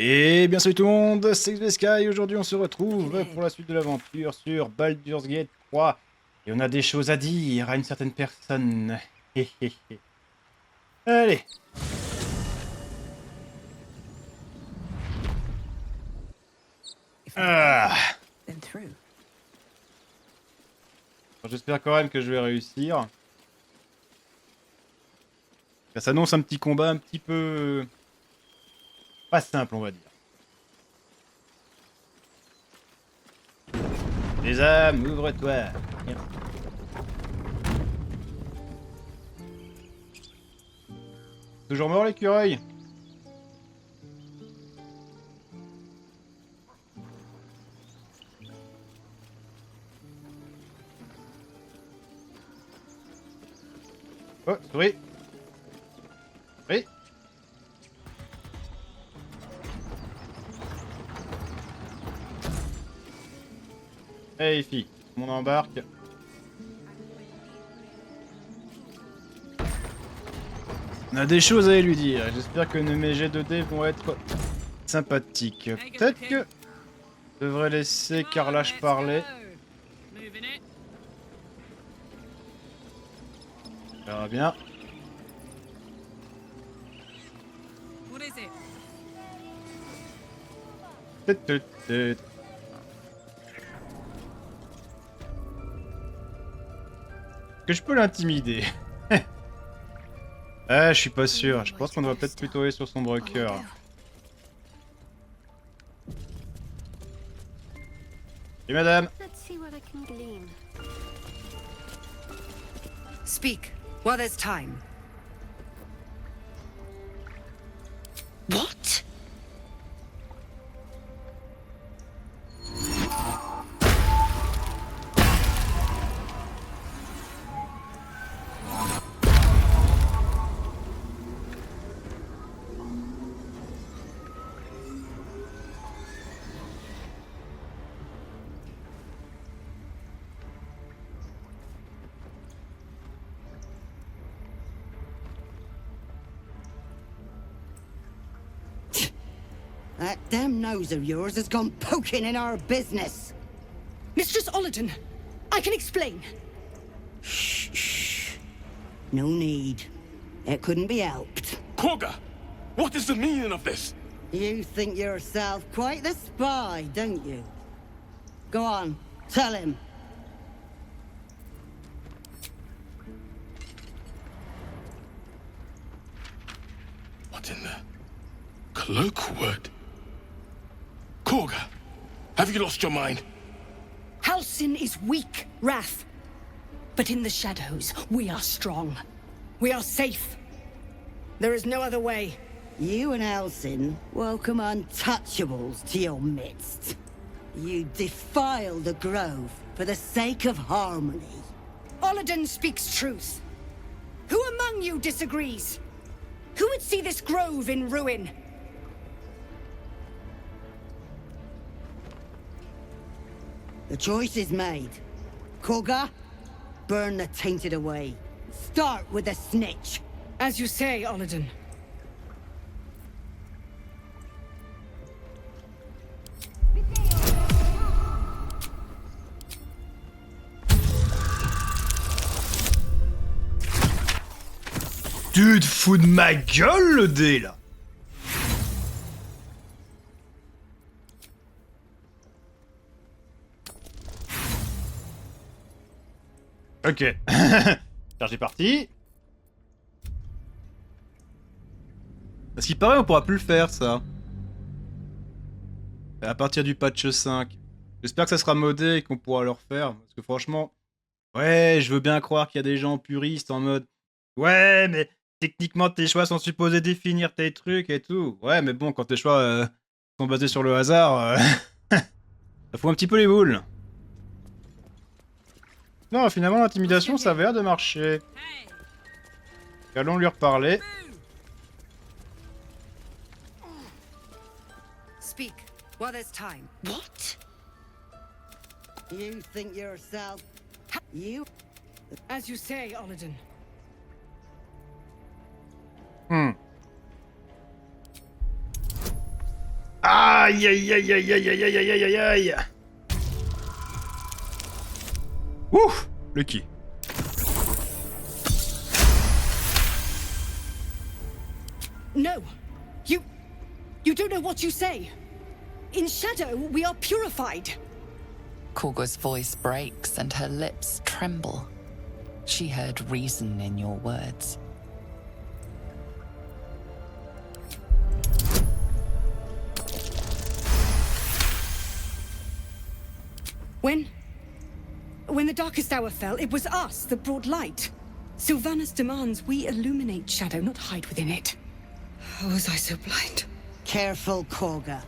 Et bien salut tout le monde, c'est XBSK et aujourd'hui on se retrouve pour la suite de l'aventure sur Baldur's Gate 3. Et on a des choses à dire à une certaine personne. Allez. Ah. J'espère quand même que je vais réussir. Ça s'annonce un petit combat un petit peu... pas simple on va dire. Les âmes, ouvre-toi. Toujours mort l'écureuil? Oh, souris. Oui. Hey fille, on embarque. On a des choses à lui dire. J'espère que mes jets de dés vont être sympathiques. Peut-être que je devrais laisser Carlache parler. On verra bien. Est-ce que je peux l'intimider? Ah, je suis pas sûr. Je pense qu'on devrait peut-être plutôt aller sur son broker. Et madame. Speak while there's time. What? That damn nose of yours has gone poking in our business. Mistress Ollerton, I can explain. Shh, shh. No need. It couldn't be helped. Korga, what is the meaning of this? You think yourself quite the spy, don't you? Go on, tell him. What in the colloquial word? Korga, have you lost your mind? Halsin is weak, Wrath. But in the shadows, we are strong. We are safe. There is no other way. You and Halsin welcome untouchables to your midst. You defile the grove for the sake of harmony. Ollerton speaks truth. Who among you disagrees? Who would see this grove in ruin? The choice is made. Korga, burn the tainted away. Start with the snitch. As you say, Ollerton. Tu te fous de ma gueule le dé là? Ok. Charge est parti. À ce qui paraît, on pourra plus le faire ça. À partir du patch 5. J'espère que ça sera modé et qu'on pourra le refaire. Parce que franchement, ouais, je veux bien croire qu'il y a des gens puristes en mode ouais, mais techniquement tes choix sont supposés définir tes trucs et tout. Ouais, mais bon, quand tes choix sont basés sur le hasard, ça fout un petit peu les boules. Non, finalement, l'intimidation, ça avait l'air de marcher. Allons lui reparler. Speak while there's time. What? You think yourself... You... As you say, Ollerton. Aïe aïe aïe aïe aïe aïe aïe aïe aïe aïe. Ouf, Lucky. No! You don't know what you say! In shadow, we are purified! Korga's voice breaks and her lips tremble. She heard reason in your words. When the darkest hour fell, it was us that brought light. Sylvanas demands we illuminate shadow, not hide within it. How was I so blind? Careful, Korga.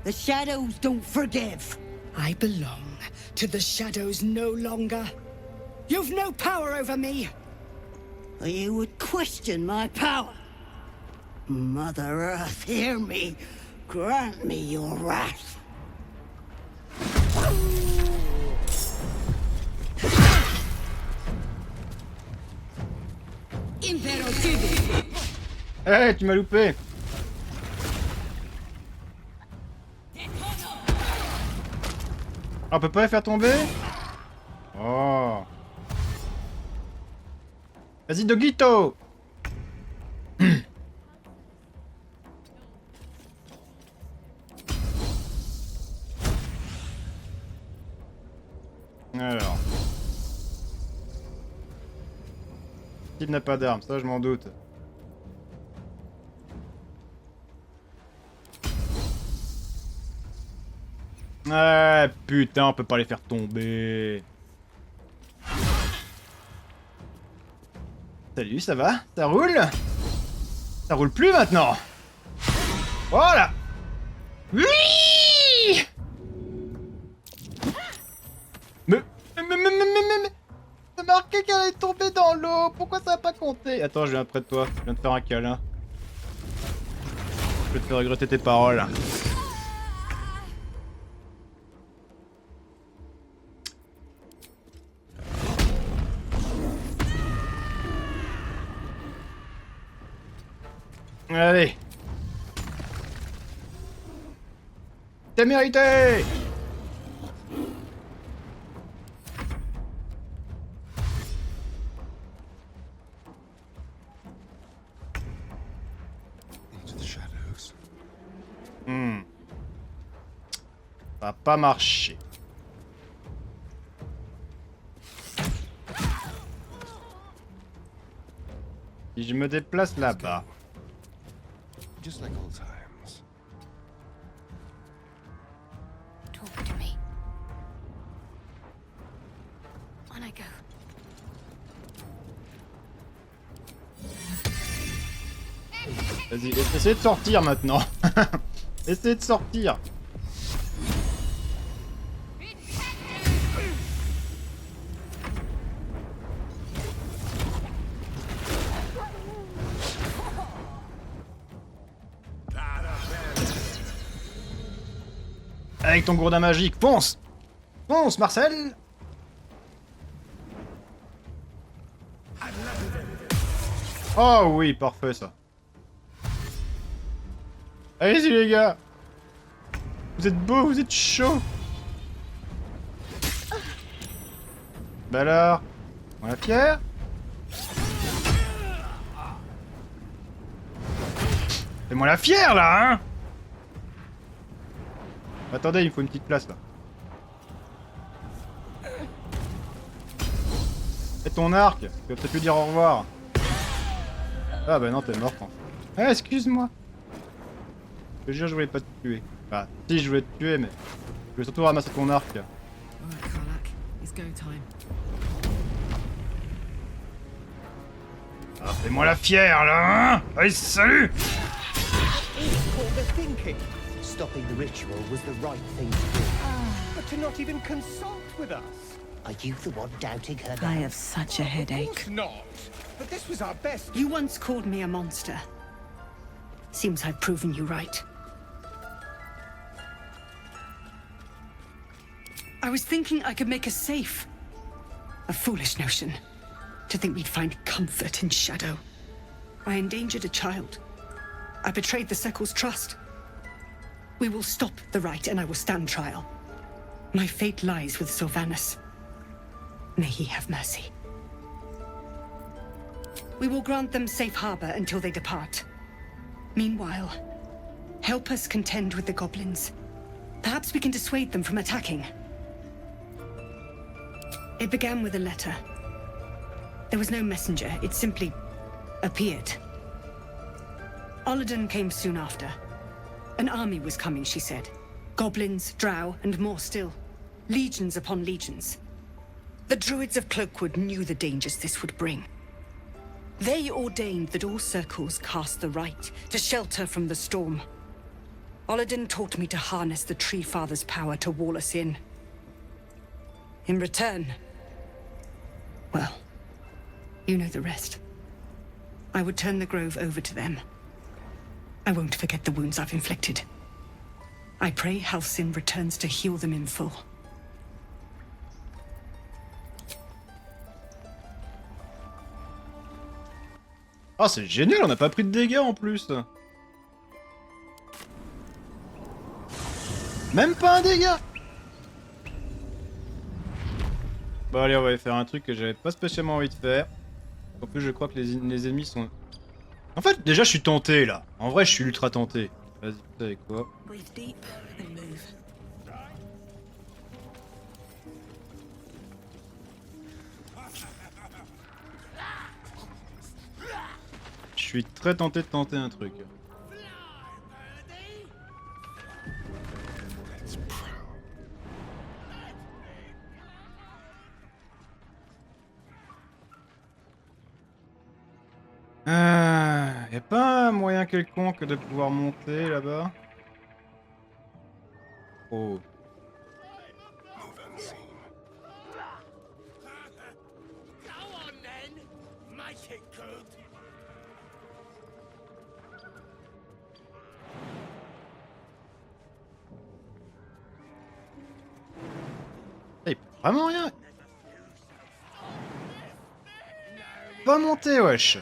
The shadows don't forgive. I belong to the shadows no longer. You've no power over me! You would question my power. Mother Earth, hear me. Grant me your wrath. Hey, tu m'as loupé. On peut pas les faire tomber? Oh. Vas-y, Dogito. Alors. Il n'a pas d'armes, ça je m'en doute. Ah putain, on peut pas les faire tomber. Salut, ça va? Ça roule? Ça roule plus maintenant. Voilà. Oui. Mais c'est marqué qu'elle est tombée dans l'eau. Pourquoi ça a pas compté? Attends, je viens près de toi. Je viens de faire un câlin. Je vais te faire regretter tes paroles. Allez. T'as mérité. Ça va pas marcher. Si je me déplace là-bas. Just like old times. Talk to me. On I go. Vas-y, essayez de sortir maintenant. Essayez de sortir. Avec ton gourdin magique, ponce! Ponce, Marcel! Oh oui, parfait ça. Allez-y les gars! Vous êtes beaux, vous êtes chauds! Bah alors? On la fière? Fais-moi la fière là, hein! Attendez, il me faut une petite place là. Et ton arc, tu vas peut-être lui dire au revoir. Ah bah non, t'es mort en fait. Ah, excuse-moi. Je te jure, je voulais pas te tuer. Enfin, si je voulais te tuer, mais je voulais surtout ramasser ton arc. Ah, fais-moi la fière là, hein! Allez, salut! Stopping the ritual was the right thing to do. But to not even consult with us. Are you the one doubting her now? I have such a headache. Not. But this was our best. You once called me a monster. Seems I've proven you right. I was thinking I could make us safe. A foolish notion. To think we'd find comfort in shadow. I endangered a child. I betrayed the Sekul's trust. We will stop the rite and I will stand trial. My fate lies with Sylvanus. May he have mercy. We will grant them safe harbor until they depart. Meanwhile, help us contend with the goblins. Perhaps we can dissuade them from attacking. It began with a letter. There was no messenger, it simply appeared. Olladin came soon after. An army was coming, she said. Goblins, drow, and more still. Legions upon legions. The Druids of Cloakwood knew the dangers this would bring. They ordained that all circles cast the rite to shelter from the storm. Olladin taught me to harness the Tree Father's power to wall us in. In return, well, you know the rest. I would turn the grove over to them. I won't forget the wounds I've inflicted. I pray Halsin returns to heal them in full. Ah, c'est génial, on n'a pas pris de dégâts en plus. Même pas un dégât. Bon allez, on va faire un truc que j'avais pas spécialement envie de faire. En plus, je crois que les ennemis sont... En fait, déjà, je suis tenté, là. En vrai, je suis ultra tenté. Vas-y, vous savez quoi? Je suis très tenté de tenter un truc. Y a pas un moyen quelconque de pouvoir monter là-bas? Oh. Il peut vraiment rien. Pas monter, wesh.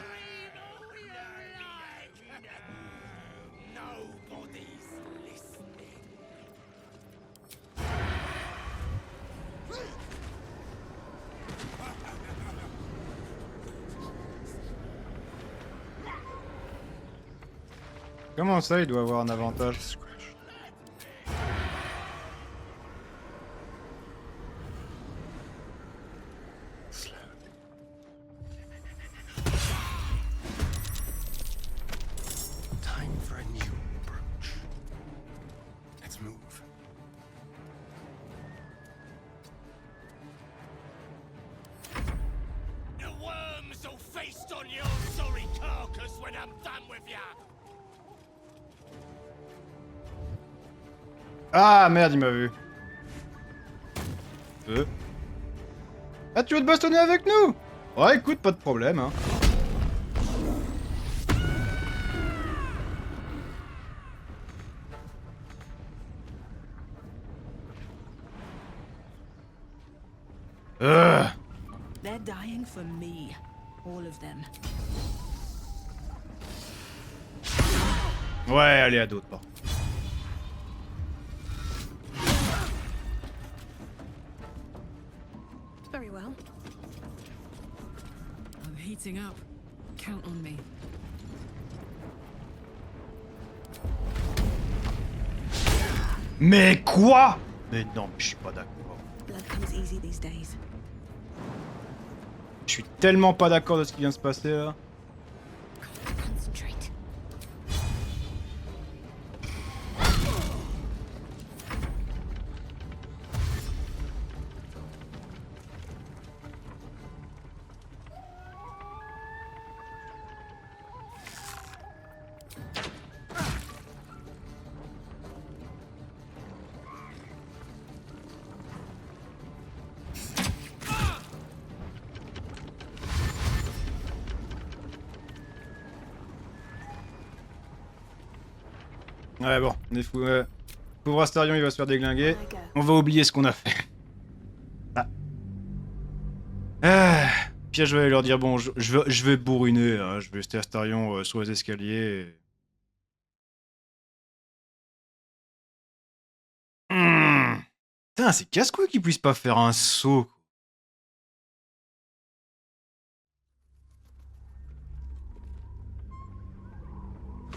Comment ça, il doit avoir un avantage? Time for a new approach. Let's move. The worms will feast on your sorry carcass when I'm done with ya. Ah merde, il m'a vu. Ah, tu veux te bastonner avec nous? Ouais, écoute, pas de problème, hein. They're dying for me. All of them. Ouais, allez, à d'autres, par contre. Very well. I'm heating up. Count on me. Mais quoi? Mais non, mais je suis pas d'accord. Blood comes easy these days. Je suis tellement pas d'accord de ce qui vient de se passer là. Concentrate. Ouais, bon, on est fou. Pauvre Astarion, il va se faire déglinguer. On va oublier ce qu'on a fait. Puis je vais leur dire, bon, je vais bourriner, hein, je vais rester Astarion sur les escaliers. Putain, c'est casse-couille qu'ils puissent pas faire un saut.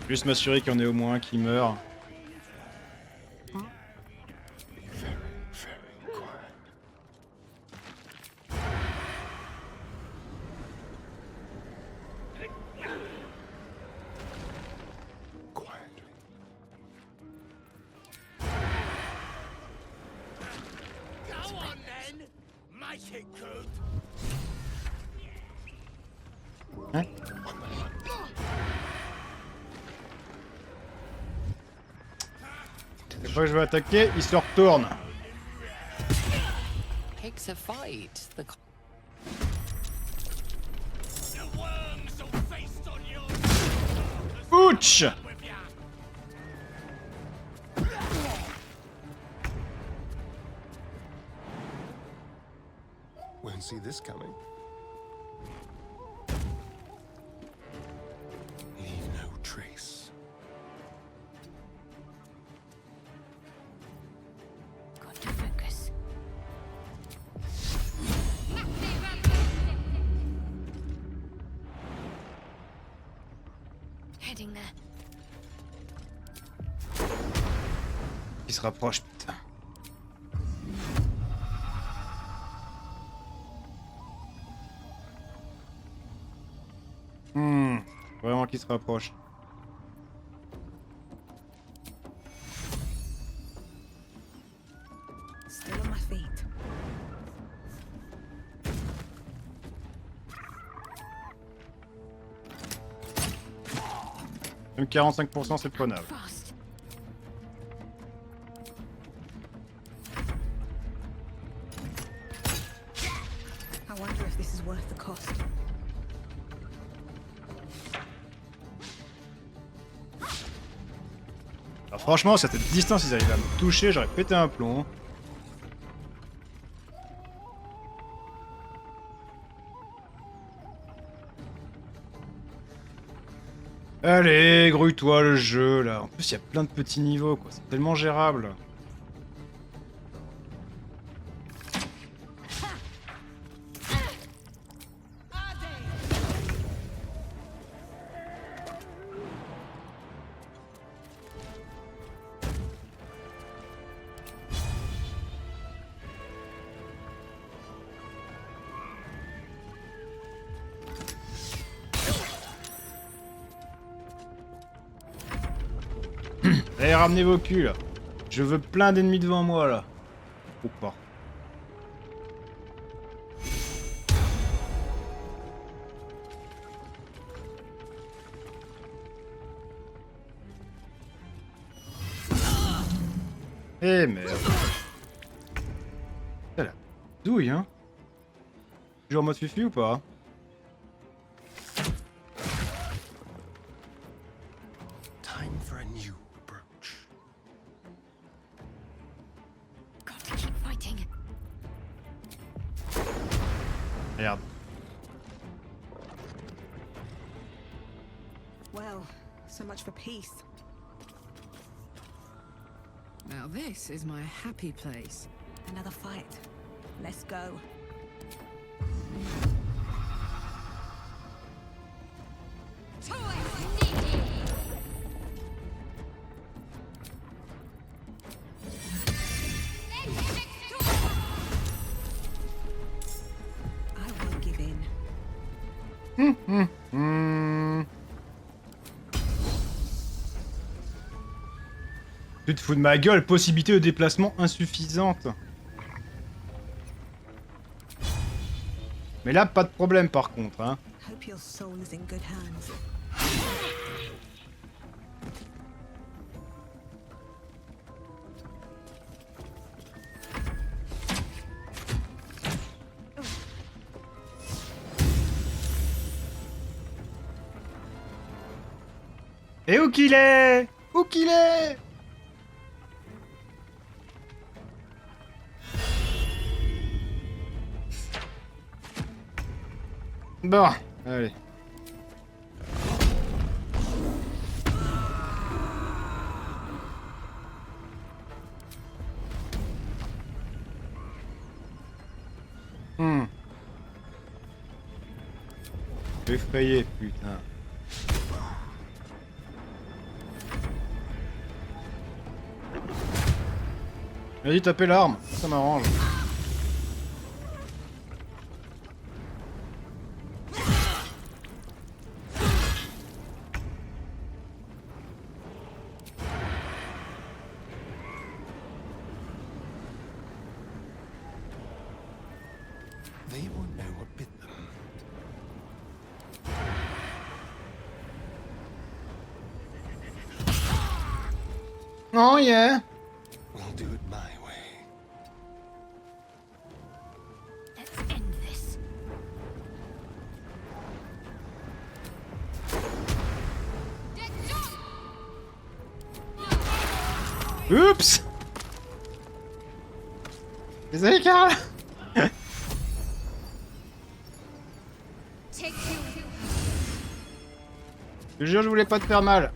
Juste m'assurer qu'il y en ait au moins un qui meurt. Go on then! Make it good! Hein? Chaque fois que je veux attaquer, il se retourne. Picks a fight. The The worms will feast on your Ouch! with ya! Won't see this coming. Leave no trace. Got to focus. Heading there. Il se rapproche, putain. Vraiment qu'il se rapproche. Still on my feet. Même 45% c'est prenable. Fast. I wonder if this is worth the cost. Alors franchement, si à cette distance ils arrivaient à me toucher, j'aurais pété un plomb. Allez, grouille-toi le jeu là. En plus, il y a plein de petits niveaux quoi. C'est tellement gérable. Allez, ramenez vos culs là. Je veux plein d'ennemis devant moi là. Ou pas. Eh merde. C'est la douille hein. Toujours en mode fufu ou pas? Time for a new approach. Got to keep fighting. Merde. Well, so much for peace. Now this is my happy place. Another fight. Let's go. I won't give in. Tu te fous de ma gueule, possibilité de déplacement insuffisante. Mais là, pas de problème par contre, hein. Hope your soul is in good hands. Et où qu'il est? Où qu'il est? Bon, allez. Effrayé, putain. Vas-y, tapez l'arme, ça m'arrange. They won't know what bit them. Oh yeah. We'll do it my way. Let's end this. Oups. Désolé, Carl. Je te jure, je voulais pas te faire mal.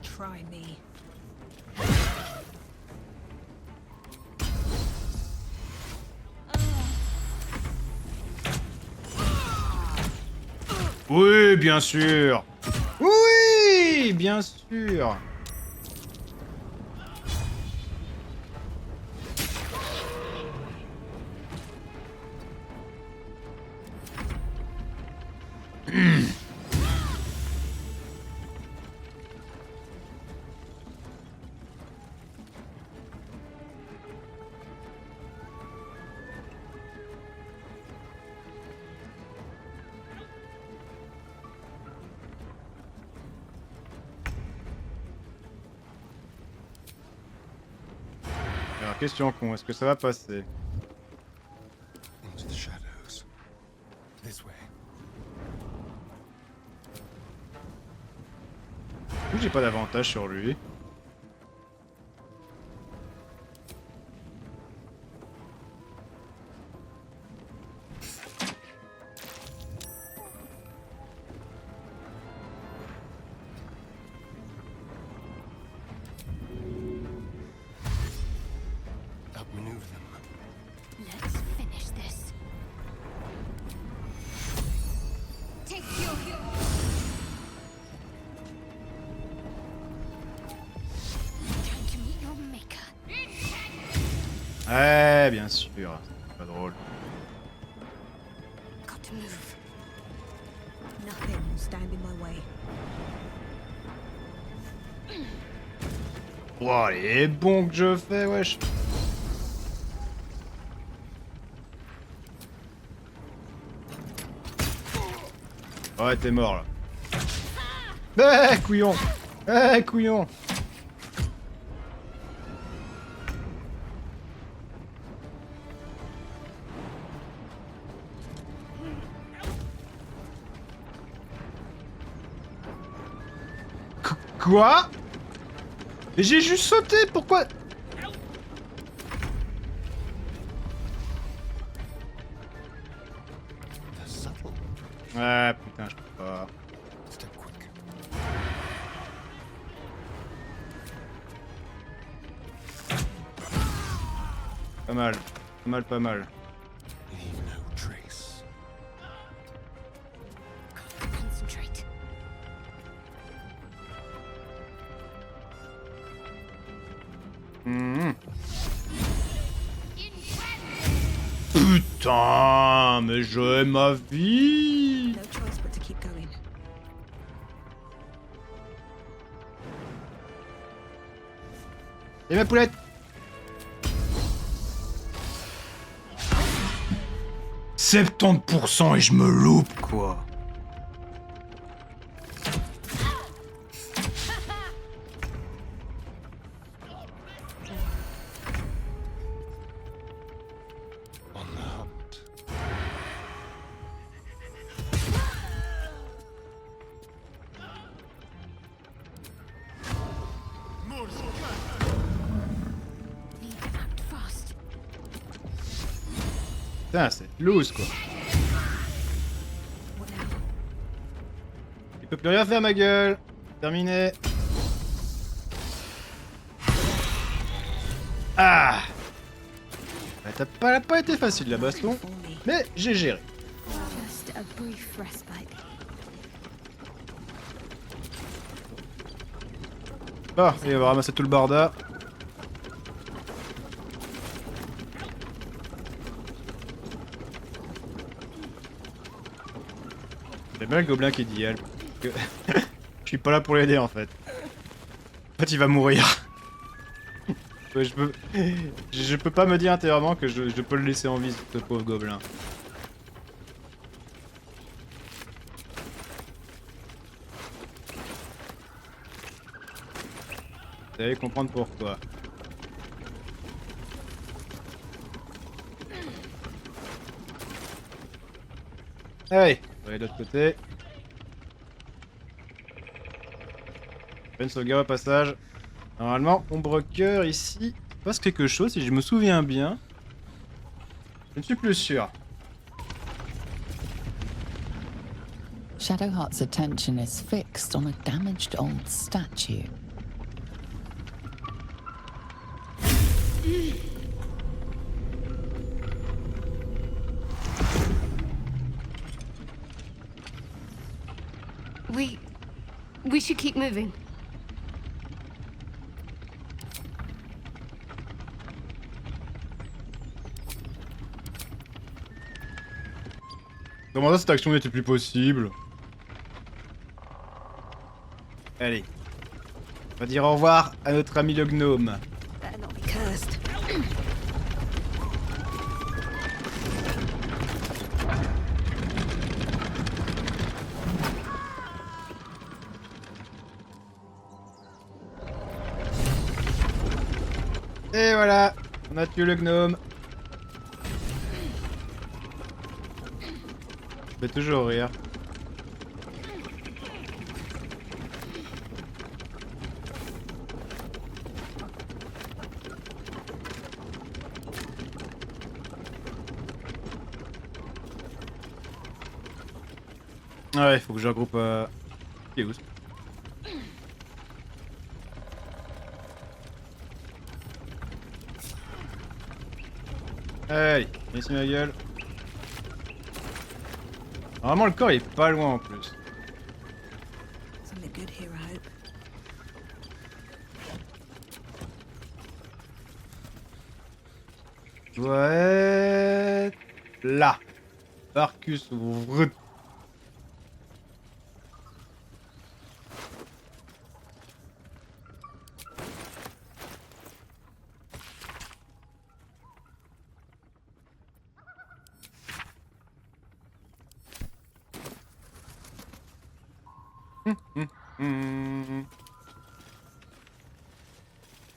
Try me. Oui, bien sûr. Oui, bien sûr. Alors, question con, est-ce que ça va passer? Into the shadows. This way. Ou j'ai pas d'avantage sur lui. Outmaneuver them. Let's finish this. Take your time to meet your maker. Ouais, bien sûr. C'est pas drôle. Got to move. Nothing will stand in my way. Wow, les bons que je fais, wesh. Ouais, t'es mort là. Eh, couillon. Eh, couillon. Quoi? Mais j'ai juste sauté, pourquoi? The subtle. Ouais, putain, je peux pas. Step quick. Pas mal. Pas mal, pas mal. Leave no trace. Concentrate. Mhm. Putain, mais j'ai ma vie. No choice but to keep going. Et ma poulette. « 70% et je me loupe, quoi. On the hunt. Need to act fast. Putain, c'est loose, quoi. What now? Il peut plus rien faire, ma gueule. Terminé. Ah, elle a pas été facile la baston, For me. mais j'ai géré. Just a brief respite. Bon, et on va ramasser tout le barda. C'est bien le gobelin qui dit help. Je suis pas là pour l'aider en fait. En fait, il va mourir. Je peux pas me dire intérieurement que je peux le laisser en vie, ce pauvre gobelin. Vous allez comprendre pourquoi. Allez, on va aller de l'autre côté. Une sauvegarde au passage. Normalement, ombre cœur ici passe quelque chose si je me souviens bien. Je ne suis plus sûr. Shadowheart's attention is fixed on a damaged old statue. We should keep moving. Comment ça, cette action n'était plus possible? Allez. On va dire au revoir à notre ami le gnome. Better not be cursed. Et voilà, on a tué le gnome. Je vais toujours rire. Ouais, il faut que je regroupe Chaos. Allez, viens ici ma gueule. Normalement le corps il est pas loin en plus. Something good here, I hope. Doit être là. Barcus Vrut.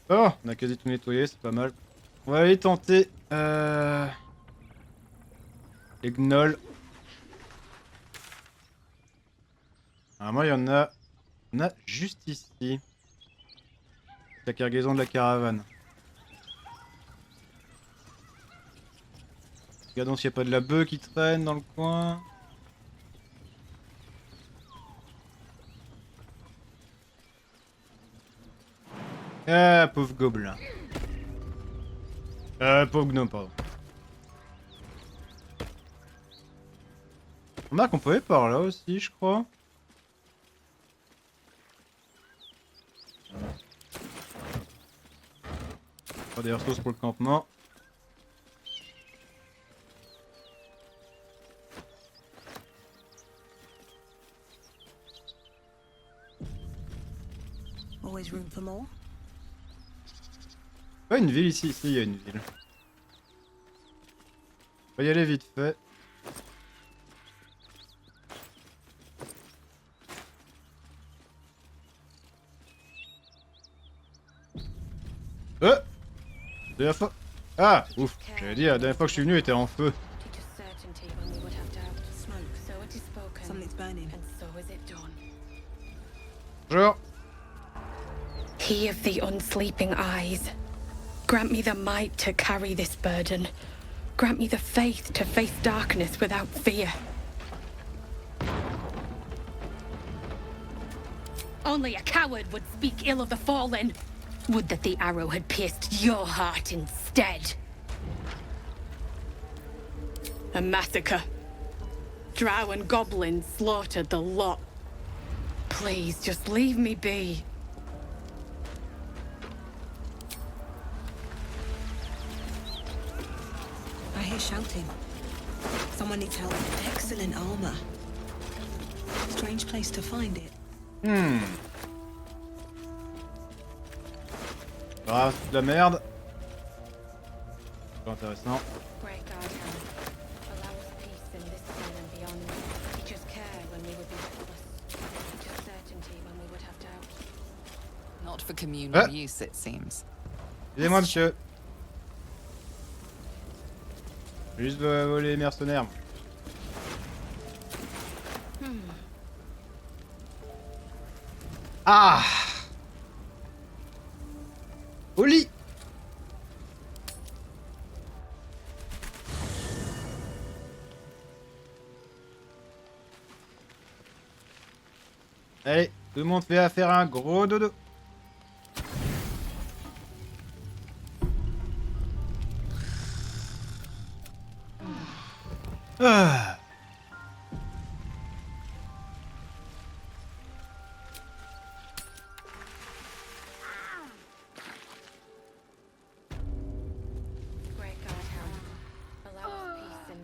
Oh, on a quasi tout nettoyé, c'est pas mal. On va aller tenter les gnolls. Normalement, il y en a juste ici. La cargaison de la caravane. Regardons s'il n'y a pas de la bœuf qui traîne dans le coin. Ah, pauvre gobelin. Pauvre gnome, pardon. On remarque qu'on peut aller par là aussi, je crois. Pas des ressources pour le campement. Always room for more. Pas une ville ici, ici il y a une ville. On va y aller vite fait. Dernière fois. Ah, ouf, j'allais dire, la dernière fois que je suis venu, il était en feu. Something's burning. Bonjour. He of the unsleeping eyes, grant me the might to carry this burden. Grant me the faith to face darkness without fear. Only a coward would speak ill of the fallen. Would that the arrow had pierced your heart instead. A massacre. Drow and goblins slaughtered the lot. Please, just leave me be. I hear shouting. Someone needs help. Excellent armor. Strange place to find it. Ah, c'est de la merde. Pas intéressant. Not for communal use, it seems. Excusez-moi, monsieur. Je vais juste voler les mercenaires. Ah! Au lit! Allez, tout le monde fait à faire un gros dodo. Ah.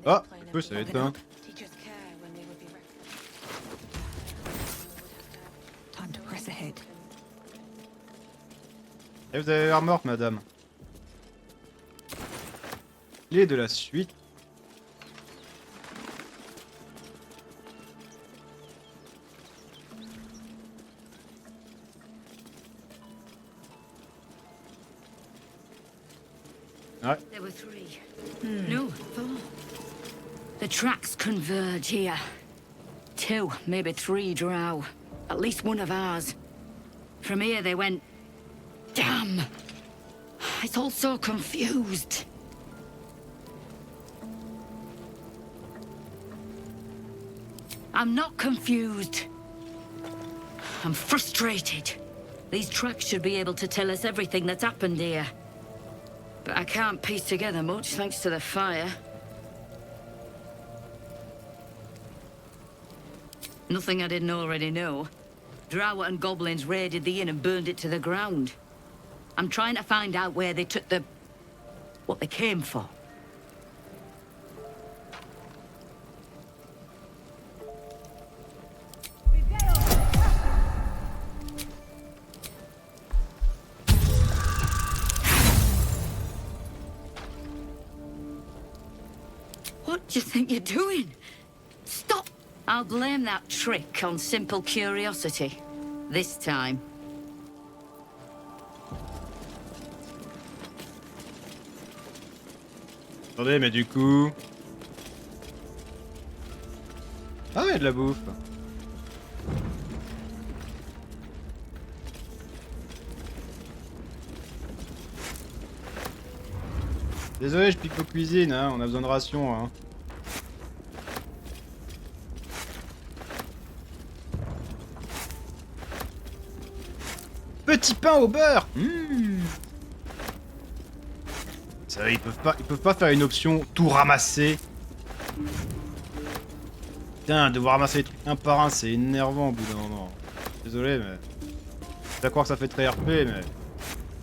Ah, le feu ça va être éteint. Time to press ahead. Et vous avez l'air morte, madame. Clé de la suite. Ouais. There were three. No, four. The tracks converge here. Two, maybe three drow. At least one of ours. From here they went... Damn! It's all so confused. I'm not confused. I'm frustrated. These tracks should be able to tell us everything that's happened here. But I can't piece together much thanks to the fire. Nothing I didn't already know. Drow and goblins raided the inn and burned it to the ground. I'm trying to find out where they took the... what they came for. What do you think you're doing? Stop! I'll blame that trick on simple curiosity. This time. Attendez, mais du coup... Ah, il y a de la bouffe. Désolé, je pique vos cuisines, hein, on a besoin de rations, hein. Petit pain au beurre. Ça, ils peuvent pas faire une option tout ramasser. Putain, devoir ramasser les trucs un par un, c'est énervant au bout d'un moment. Désolé, mais... Je vais croire que ça fait très RP, mais...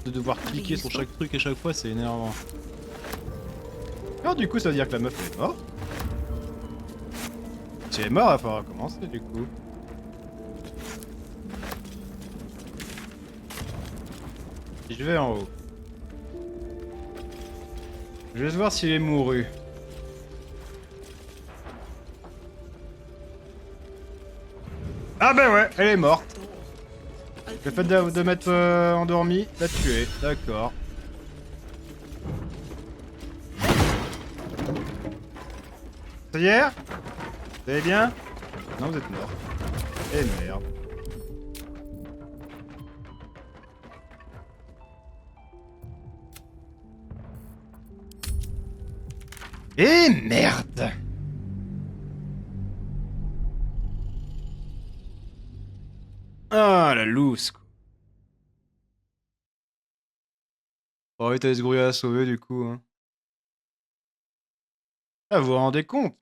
De devoir cliquer sur chaque truc à chaque fois, c'est énervant. Alors du coup, ça veut dire que la meuf est morte. Si elle est morte, il va falloir recommencer du coup. Si je vais en haut. Je vais voir s'il est mouru. Ah ben ouais, elle est morte. Le fait de m'être endormi l'a tué, d'accord. Ça y est? Vous allez bien? Non, vous êtes mort. Eh merde. Eh merde! Ah la loose quoi. Oh oui, t'as ce grouille à sauver du coup. Hein. Ah, vous vous rendez compte?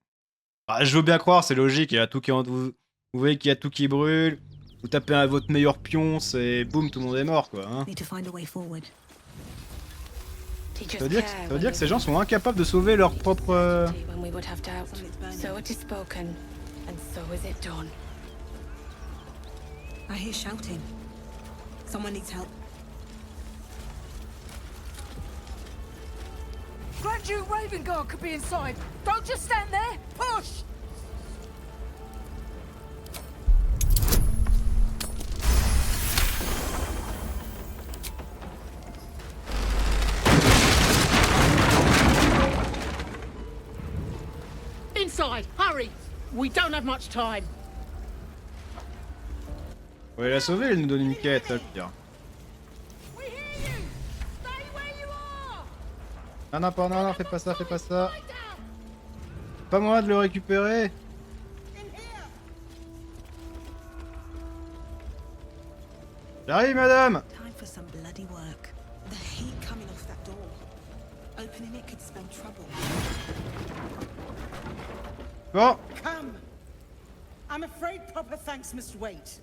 Ah, je veux bien croire, c'est logique, il y a tout qui vous voyez qu'il y a tout qui brûle. Vous tapez à votre meilleur pionce et boum, tout le monde est mort quoi. Hein. Need to find a way forward. Ça veut dire que ces gens sont incapables de sauver leur propre. When we would have doubt. So it is spoken, and so is it done. I hear shouting. Someone needs help. Grand Duke Ravengard could be inside. Don't just stand there. Push! Inside, hurry! We don't have much time. Ouais, la sauver, elle nous donne une quête, là, le pire. We hear you. Stay where you are. Ah non, non, non, fais pas ça, fais pas ça. C'est pas moi de le récupérer. J'arrive, madame. Time for some bloody work. The heat coming off that door. Opening it could spell trouble. Bon. Come. I'm afraid proper thanks must wait.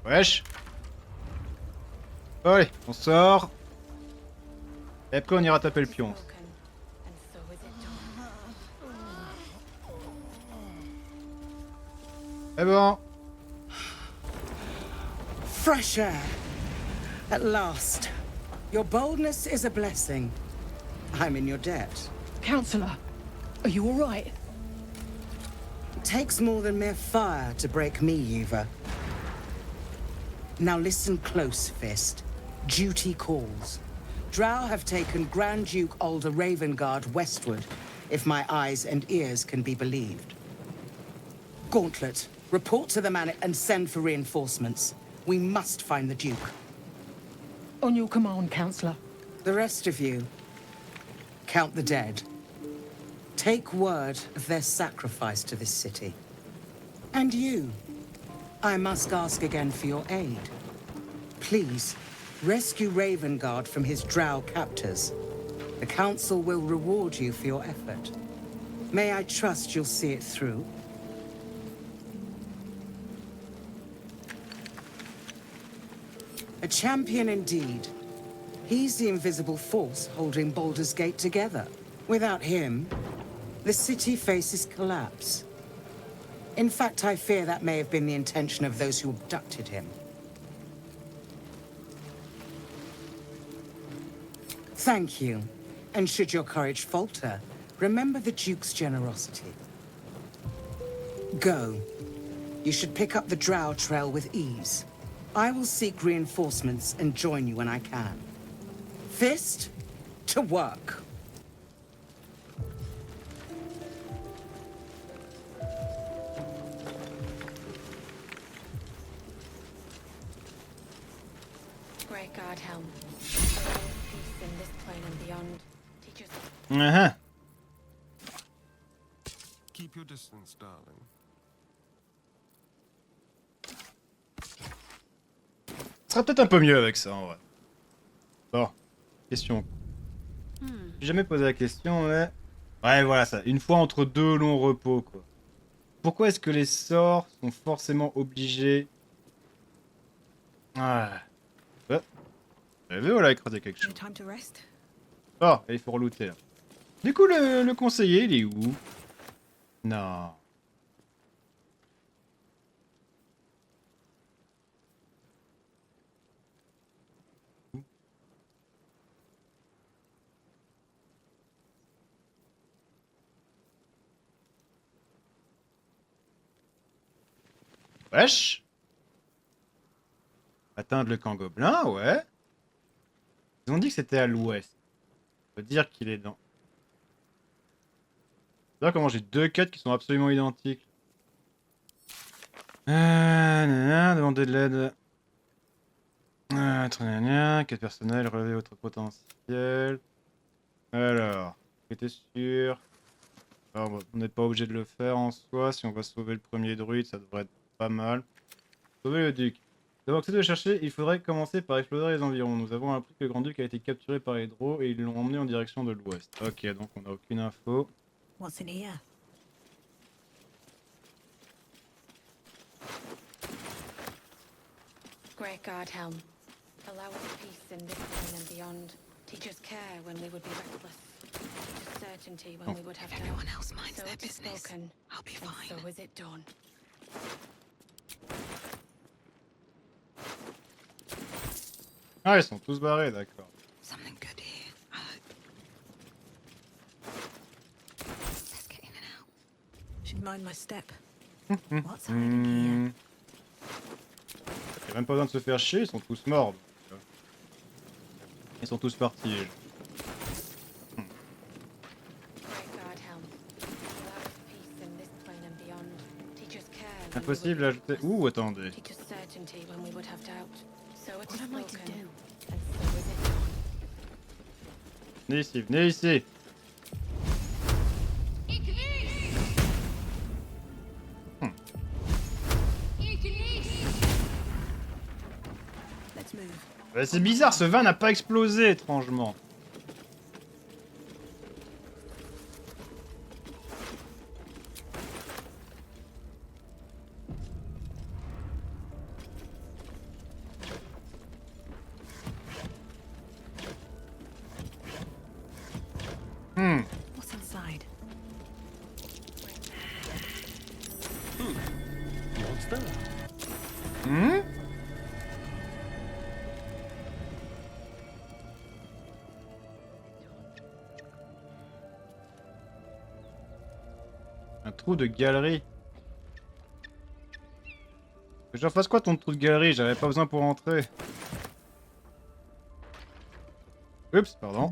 Wesh. Allez, on sort. Et après on ira taper le pion. C'est bon. Fresh air. At last. Your boldness is a blessing. I'm in your debt. Counselor, are you all right? It takes more than mere fire to break me, Eva. Now listen close, Fist. Duty calls. Drow have taken Grand Duke Alder Ravengard westward, if my eyes and ears can be believed. Gauntlet, report to the man and send for reinforcements. We must find the Duke. On your command, Counselor. The rest of you, count the dead. Take word of their sacrifice to this city. And you, I must ask again for your aid. Please, rescue Ravengard from his drow captors. The Council will reward you for your effort. May I trust you'll see it through? A champion indeed. He's the invisible force holding Baldur's Gate together. Without him, the city faces collapse. In fact, I fear that may have been the intention of those who abducted him. Thank you. And should your courage falter, remember the Duke's generosity. Go. You should pick up the Drow trail with ease. I will seek reinforcements and join you when I can. Fist, to work. Great God, Helm. Peace in this plane and beyond. Teach us. Uh-huh. Keep your distance, darling. Ce sera peut-être un peu mieux avec ça en vrai. Bon, question. J'ai jamais posé la question, mais. Ouais, voilà ça. Une fois entre deux longs repos, quoi. Pourquoi est-ce que les sorts sont forcément obligés. Ah. Ouais. J'avais vu, voilà, écraser quelque chose. Time to rest. Oh, il faut relooter là. Du coup, le conseiller, il est où? Non. Wesh. Atteindre le camp gobelin, ouais. Ils ont dit que c'était à l'ouest. Ça veut dire qu'il est dans... C'est-à-dire comment j'ai deux quêtes qui sont absolument identiques. Demander de l'aide Quête personnelle, relever votre potentiel. Alors, était sûr. Alors, on n'est pas obligé de le faire en soi. Si on va sauver le premier druide, ça devrait être pas mal. Sauver le duc. Pour accéder à chercher, il faudrait commencer par explorer les environs. Nous avons appris que le grand-duc a été capturé par les Drow et ils l'ont emmené en direction de l'ouest. Ok, donc on n'a aucune info. What's in here? Great Guard Helm. Allow us peace in this plane and beyond. Teach us care when we would be reckless. Teach us certainty when we would have If doubt. everyone else minds So their it is business, spoken, I'll be and fine. so is it done. Ah, ils sont tous barrés, d'accord. Something good here, I hope. Let's get in and out. Should mind my step. What's hiding here? Il n'y a même pas besoin de se faire chier, ils sont tous morts. Donc, ils sont tous partis. Great Guard Helm. Allow us peace in this plane and beyond. Teach us care when we Impossible would d'ajouter... Ouh, attendez. Teach us certainty when we would have doubt. So it What is am I to spoken, do? and so is it done. Venez ici, venez ici. Let's move. C'est bizarre, ce vin n'a pas explosé, étrangement. What's inside? What's that? Un trou de galerie. Que j'en fasse quoi ton trou de galerie? J'avais pas besoin pour entrer. Oups, pardon.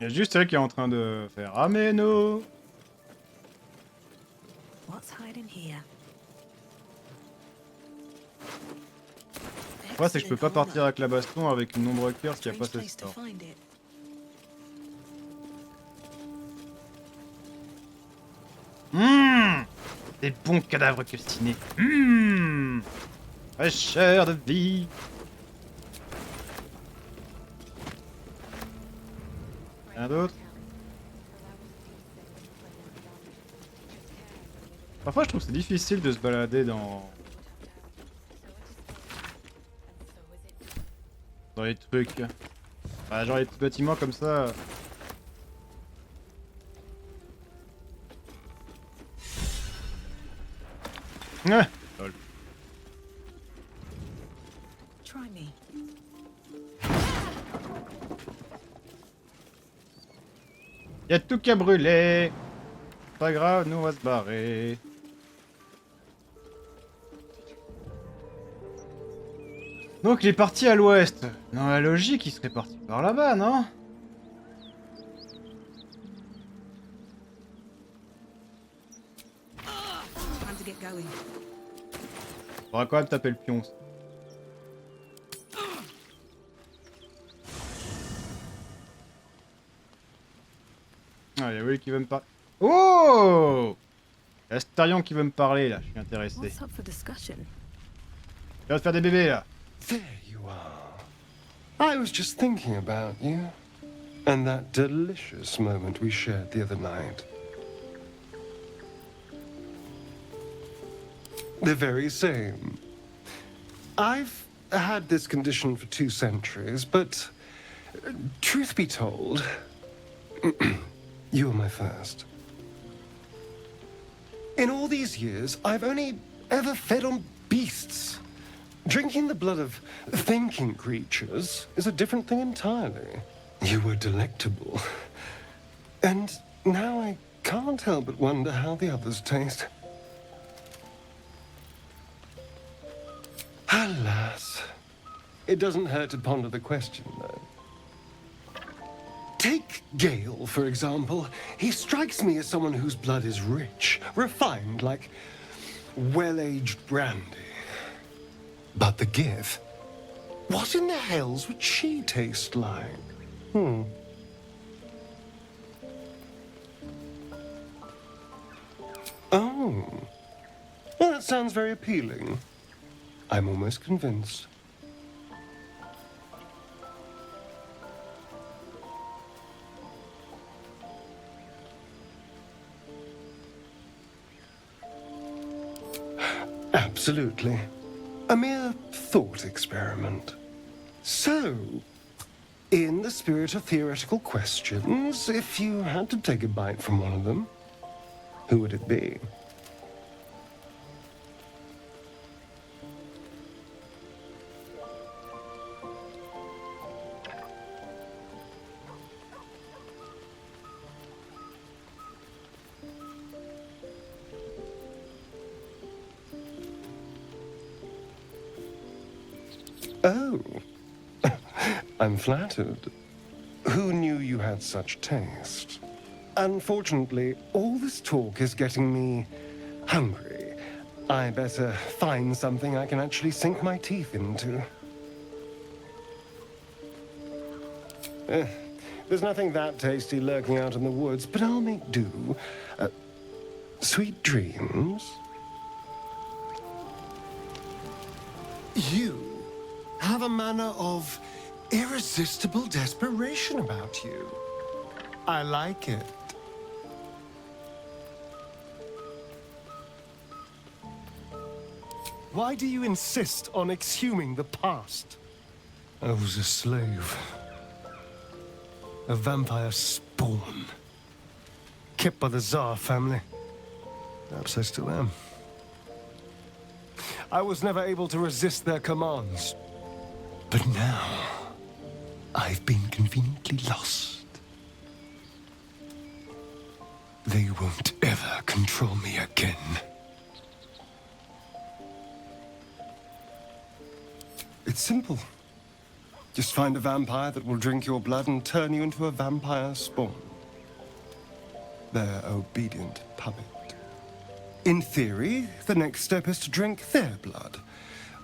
Il y a juste elle qui est en train de faire Ameno. What's hiding here? Ouais, c'est que je peux pas Excellent partir avec la baston avec une ombre cœur qui a pas Strange ce place to sort. find it. Des bons cadavres calcinés. Fraîcheur de vie. Rien d'autre? Parfois je trouve que c'est difficile de se balader dans les trucs. Bah, genre les petits bâtiments comme ça. Ah, lol. Try me. Y'a tout qu'à brûler. Pas grave, nous on va se barrer. Donc il est parti à l'ouest. Dans la logique, il serait parti par là-bas, non? Time to get going. On va quand même taper le pion. Ah, y'a Will qui veut me parler. Oh! Y'a Starion qui veut me parler là, je suis intéressé. What's up for discussion? Il va te faire des bébés là. There you are. I was just thinking about you. And that delicious moment we shared the other night. The very same. I've had this condition for 2 centuries, but truth be told, you were my first. In all these years, I've only ever fed on beasts. Drinking the blood of thinking creatures is a different thing entirely. You were delectable. And now I can't help but wonder how the others taste. Alas. It doesn't hurt to ponder the question, though. Take Gale, for example. He strikes me as someone whose blood is rich, refined, like well-aged brandy. But the Give, what in the hells would she taste like? Oh, well, that sounds very appealing. I'm almost convinced. Absolutely. A mere thought experiment. So, in the spirit of theoretical questions, if you had to take a bite from one of them, who would it be? Oh, I'm flattered. Who knew you had such taste? Unfortunately, all this talk is getting me hungry. I better find something I can actually sink my teeth into. There's nothing that tasty lurking out in the woods, but I'll make do. Sweet dreams. You have a manner of irresistible desperation about you. I like it. Why do you insist on exhuming the past? I was a slave. A vampire spawn. Kept by the Tsar family. Perhaps I still am. I was never able to resist their commands. But now, I've been conveniently lost. They won't ever control me again. It's simple. Just find a vampire that will drink your blood and turn you into a vampire spawn. Their obedient puppet. In theory, the next step is to drink their blood.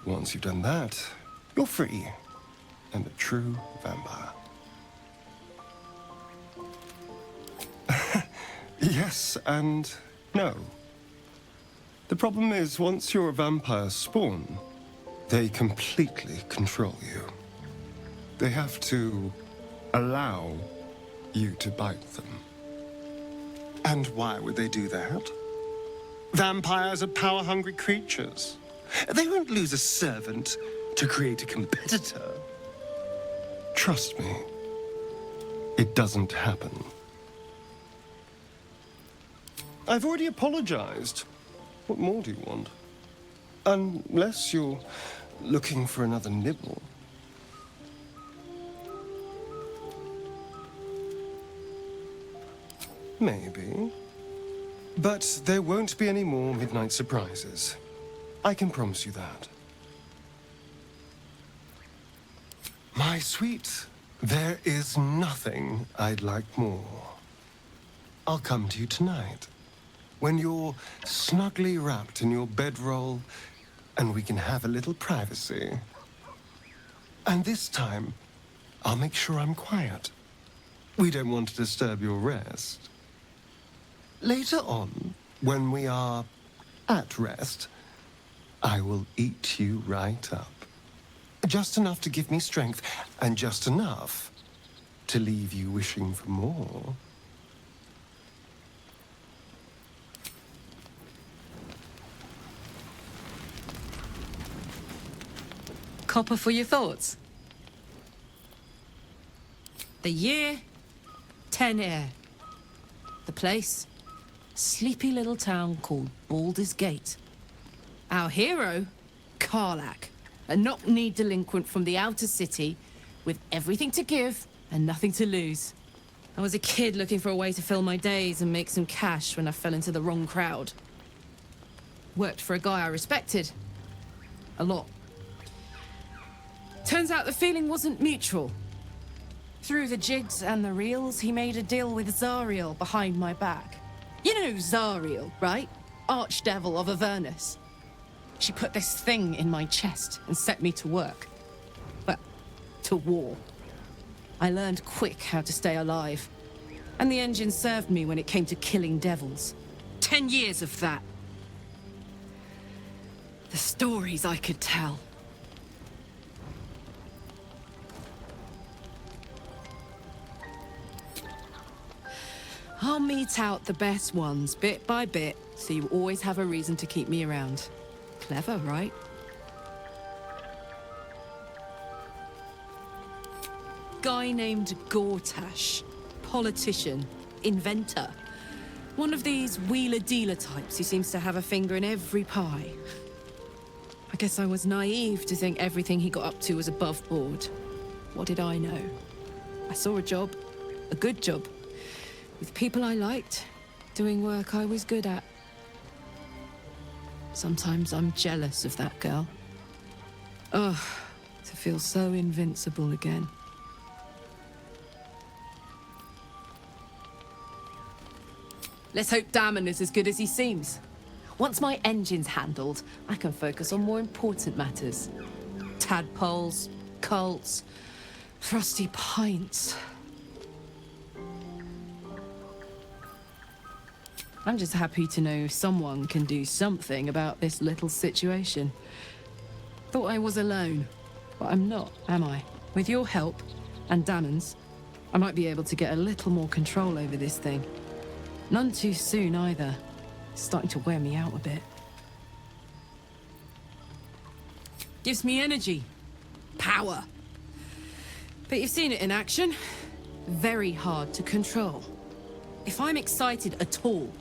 Once you've done that, you're free and a true vampire. Yes and no. The problem is, once you're a vampire spawn, they completely control you. They have to allow you to bite them. And why would they do that? Vampires are power-hungry creatures. They won't lose a servant to create a competitor. Trust me, it doesn't happen. I've already apologized. What more do you want? Unless you're looking for another nibble. Maybe. But there won't be any more midnight surprises. I can promise you that. My sweet, there is nothing I'd like more. I'll come to you tonight, when you're snugly wrapped in your bedroll, and we can have a little privacy. And this time, I'll make sure I'm quiet. We don't want to disturb your rest. Later on, when we are at rest, I will eat you right up. Just enough to give me strength, and just enough to leave you wishing for more. Copper for your thoughts. The year, 10 air. The place, sleepy little town called Baldur's Gate. Our hero, Karlach, a knock-knee delinquent from the outer city with everything to give and nothing to lose. I was a kid looking for a way to fill my days and make some cash when I fell into the wrong crowd. Worked for a guy I respected. A lot. Turns out the feeling wasn't mutual. Through the jigs and the reels, he made a deal with Zariel behind my back. You know Zariel, right? Archdevil of Avernus. She put this thing in my chest and set me to work. Well, to war. I learned quick how to stay alive. And the engine served me when it came to killing devils. 10 years of that. The stories I could tell. I'll mete out the best ones, bit by bit, so you always have a reason to keep me around. Clever, right? Guy named Gortash. Politician. Inventor. One of these wheeler-dealer types who seems to have a finger in every pie. I guess I was naive to think everything he got up to was above board. What did I know? I saw a job. A good job. With people I liked. Doing work I was good at. Sometimes I'm jealous of that girl. Ugh, to feel so invincible again. Let's hope Damon is as good as he seems. Once my engine's handled, I can focus on more important matters. Tadpoles, cults, frosty pints. I'm just happy to know someone can do something about this little situation. Thought I was alone, but I'm not, am I? With your help, and Damon's, I might be able to get a little more control over this thing. None too soon, either. It's starting to wear me out a bit. Gives me energy. Power. But you've seen it in action. Very hard to control. If I'm excited at all,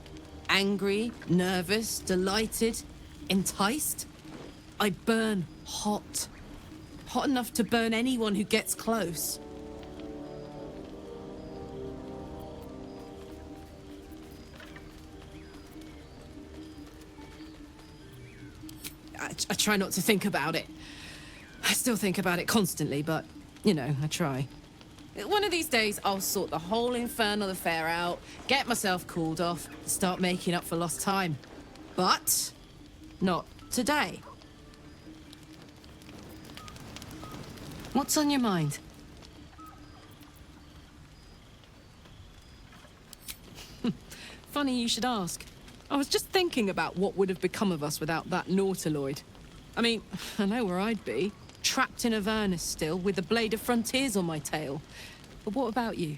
angry, nervous, delighted, enticed, I burn hot. Hot enough to burn anyone who gets close. I try not to think about it. I still think about it constantly, but, you know, I try. One of these days, I'll sort the whole infernal affair out, get myself cooled off, start making up for lost time. But not today. What's on your mind? Funny you should ask. I was just thinking about what would have become of us without that Nautiloid. I mean, I know where I'd be. Trapped in Avernus still, with the Blade of Frontiers on my tail. But what about you?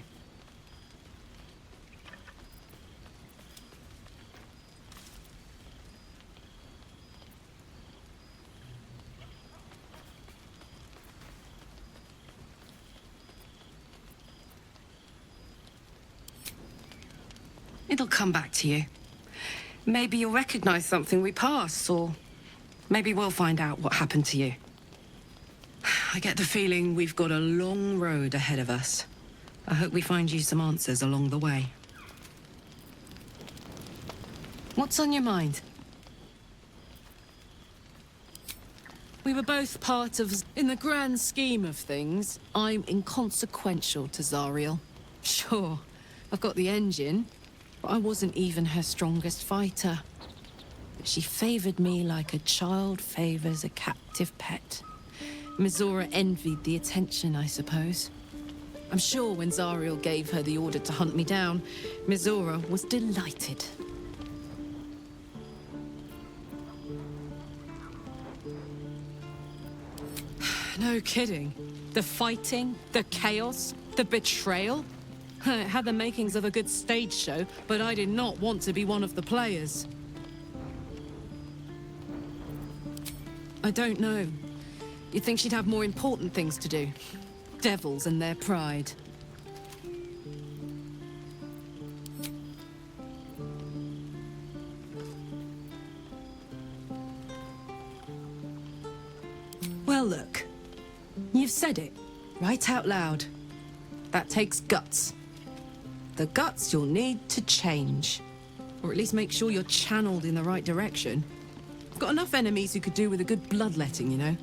It'll come back to you. Maybe you'll recognize something we passed, or maybe we'll find out what happened to you. I get the feeling we've got a long road ahead of us. I hope we find you some answers along the way. What's on your mind? We were both part of... In the grand scheme of things, I'm inconsequential to Zariel. Sure, I've got the engine, but I wasn't even her strongest fighter. But she favored me like a child favors a captive pet. Mizora envied the attention, I suppose. I'm sure when Zariel gave her the order to hunt me down, Mizora was delighted. No kidding. The fighting, the chaos, the betrayal. It had the makings of a good stage show, but I did not want to be one of the players. I don't know. You'd think she'd have more important things to do. Devils and their pride. Well, look. You've said it, right out loud. That takes guts. The guts you'll need to change. Or at least make sure you're channeled in the right direction. I've got enough enemies who could do with a good bloodletting, you know?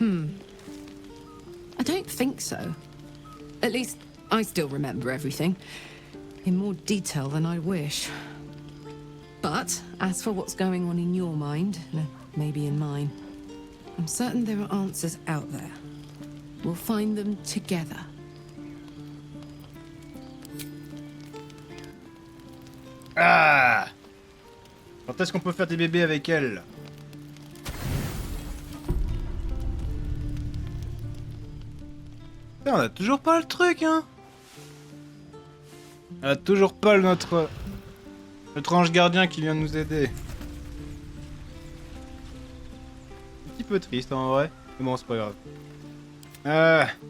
I don't think so. At least, I still remember everything. In more detail than I wish. But, as for what's going on in your mind, maybe in mine, I'm certain there are answers out there. We'll find them together. Ah! Quand est-ce qu'on peut faire des bébés avec elle? Putain, on a toujours pas le truc, hein? On a toujours pas notre ange gardien qui vient de nous aider. Un petit peu triste en vrai, mais bon c'est pas grave.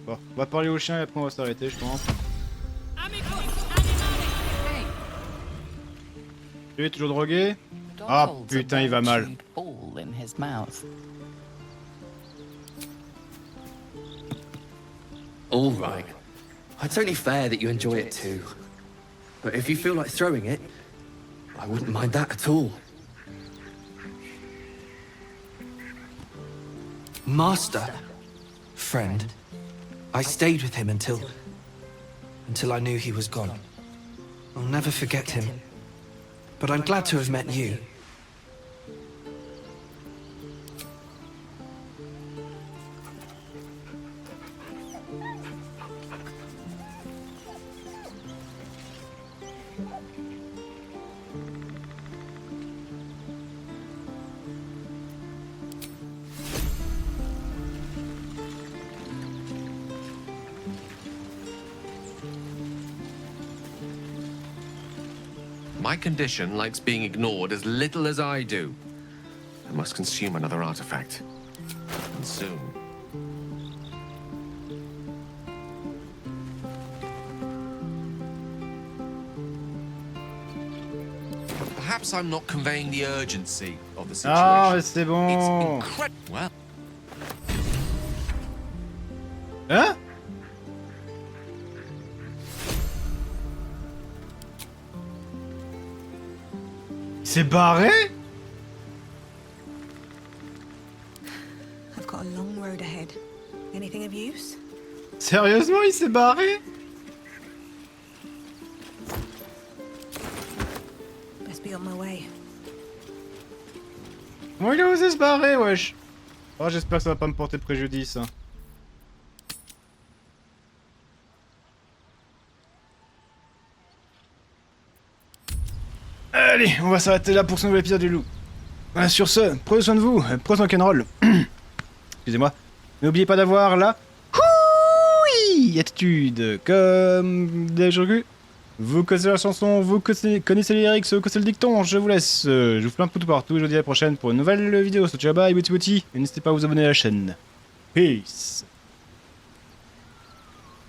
Bon, on va parler au chien et après on va s'arrêter je pense. Il est toujours drogué? Ah putain il va mal. All right. It's only fair that you enjoy it too. But if you feel like throwing it, I wouldn't mind that at all. Master, friend, I stayed with him until I knew he was gone. I'll never forget him. But I'm glad to have met you. My condition likes being ignored as little as I do. I must consume another artifact. And soon. Perhaps I'm not conveying the urgency of the situation. Ah, mais c'est bon. It's incredible. Well. Hein? C'est barré? I've got a long road ahead. Anything of use? Sérieusement, il s'est barré? Best be on my way. Comment il a osé se barrer, wesh? Oh, j'espère que ça va pas me porter préjudice. Hein. Allez, on va s'arrêter là pour ce nouvel épisode du loup. Sur ce, prenez soin de vous, prenez soin de rock'n'roll. Excusez-moi. N'oubliez pas d'avoir la Attitude, comme déjà vu. Vous connaissez la chanson, vous connaissez les lyrics, vous connaissez le dicton, je vous laisse. Je vous fais un poutou partout, je vous dis à la prochaine pour une nouvelle vidéo. Ciao, bye, bouti bouti. Et n'hésitez pas à vous abonner à la chaîne. Peace.